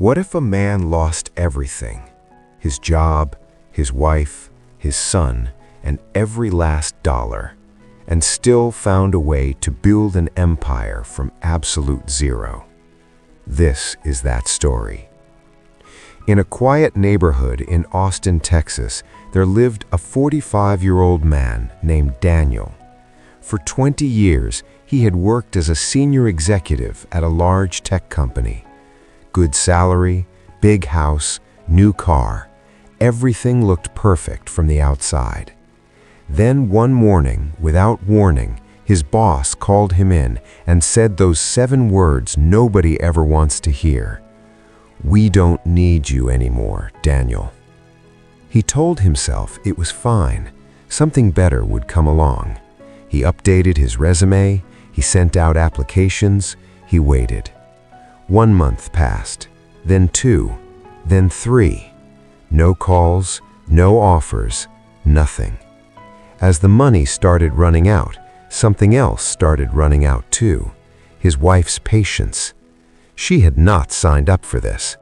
What if a man lost everything? His job, his wife, his son, and every last dollar, and still found a way to build an empire from absolute zero? This is that story. In a quiet neighborhood in Austin, Texas, there lived a 45-year-old man named Daniel. For 20 years, he had worked as a senior executive at a large tech company. Good salary, big house, new car. Everything looked perfect from the outside. Then one morning, without warning, his boss called him in and said those 7 words nobody ever wants to hear. "We don't need you anymore, Daniel." He told himself it was fine. Something better would come along. He updated his resume, he sent out applications, he waited. 1 month passed, then 2, then 3. No calls, no offers, nothing. As the money started running out, something else started running out too: his wife's patience. She had not signed up for this.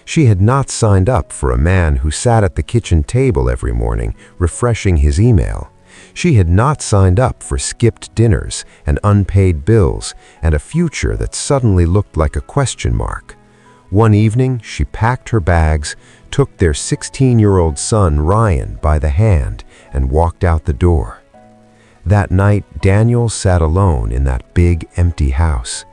She had not signed up for a man who sat at the kitchen table every morning, refreshing his email. She had not signed up for skipped dinners and unpaid bills and a future that suddenly looked like a question mark. One evening, she packed her bags, took their 16-year-old son Ryan by the hand, and walked out the door. That night, Daniel sat alone in that big, empty house.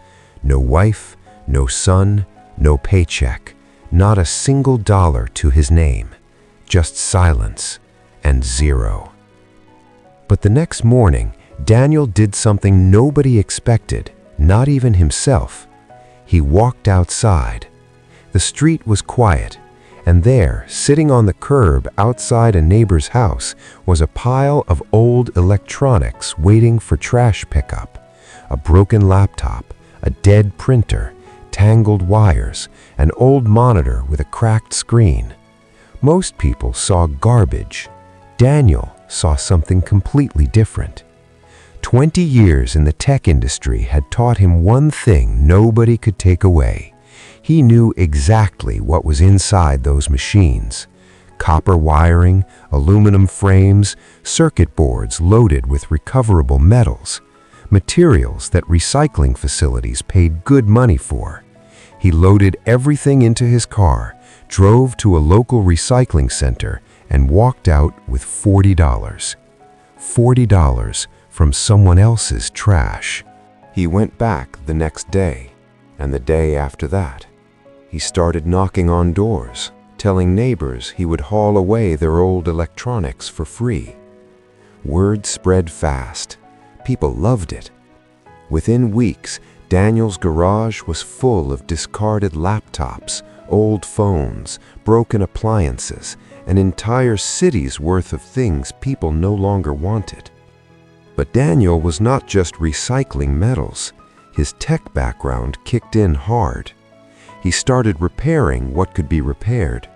No wife, no son, no paycheck, not a single dollar to his name. Just silence and zero. But the next morning, Daniel did something nobody expected, not even himself. He walked outside. The street was quiet, and there, sitting on the curb outside a neighbor's house, was a pile of old electronics waiting for trash pickup. A broken laptop, a dead printer, tangled wires, an old monitor with a cracked screen. Most people saw garbage. Daniel saw something completely different. 20 years in the tech industry had taught him one thing nobody could take away. He knew exactly what was inside those machines: copper wiring, aluminum frames, circuit boards loaded with recoverable metals, materials that recycling facilities paid good money for. He loaded everything into his car, drove to a local recycling center, and walked out with $40. $40 from someone else's trash. He went back the next day, and the day after that. He started knocking on doors, telling neighbors he would haul away their old electronics for free. Word spread fast. People loved it. Within weeks, Daniel's garage was full of discarded laptops, old phones, broken appliances, an entire city's worth of things people no longer wanted. But Daniel was not just recycling metals. His tech background kicked in hard. He started repairing what could be repaired.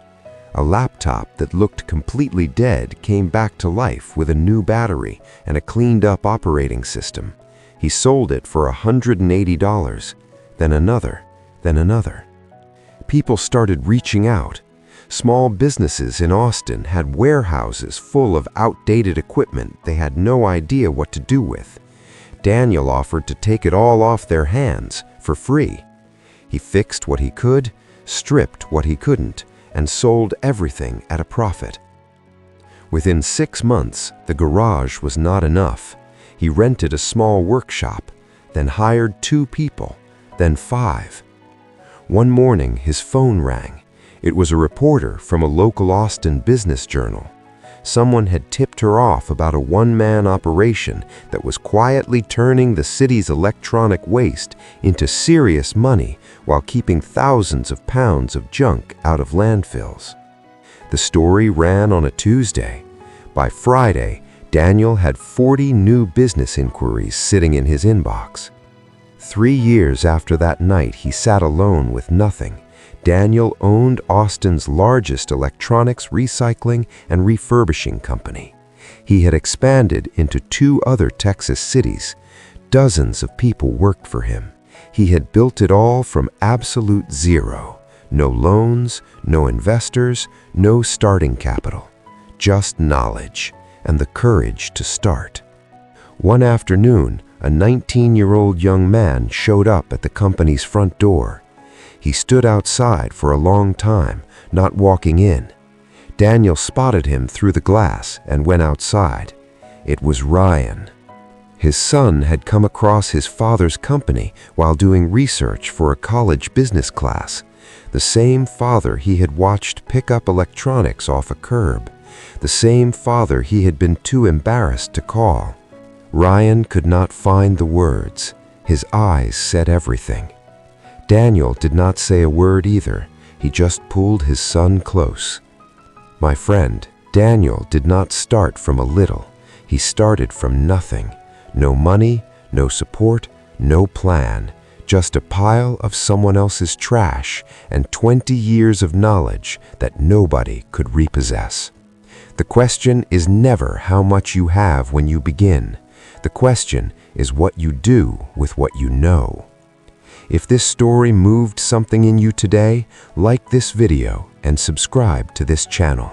A laptop that looked completely dead came back to life with a new battery and a cleaned-up operating system. He sold it for $180, then another, then another. People started reaching out. Small businesses in Austin had warehouses full of outdated equipment they had no idea what to do with. Daniel offered to take it all off their hands for free. He fixed what he could, stripped what he couldn't, and sold everything at a profit. Within 6 months, the garage was not enough. He rented a small workshop, then hired 2 people, then 5. One morning, his phone rang. It was a reporter from a local Austin business journal. Someone had tipped her off about a one-man operation that was quietly turning the city's electronic waste into serious money while keeping thousands of pounds of junk out of landfills. The story ran on a Tuesday. By Friday, Daniel had 40 new business inquiries sitting in his inbox. 3 years after that night he sat alone with nothing, Daniel owned Austin's largest electronics recycling and refurbishing company. He had expanded into 2 other Texas cities. Dozens of people worked for him. He had built it all from absolute zero. No loans, no investors, no starting capital. Just knowledge and the courage to start. One afternoon, a 19-year-old young man showed up at the company's front door. He stood outside for a long time, not walking in. Daniel spotted him through the glass and went outside. It was Ryan. His son had come across his father's company while doing research for a college business class. The same father he had watched pick up electronics off a curb. The same father he had been too embarrassed to call. Ryan could not find the words. His eyes said everything. Daniel did not say a word either. He just pulled his son close. My friend, Daniel did not start from a little. He started from nothing. No money, no support, no plan. Just a pile of someone else's trash and 20 years of knowledge that nobody could repossess. The question is never how much you have when you begin. The question is what you do with what you know. If this story moved something in you today, like this video and subscribe to this channel.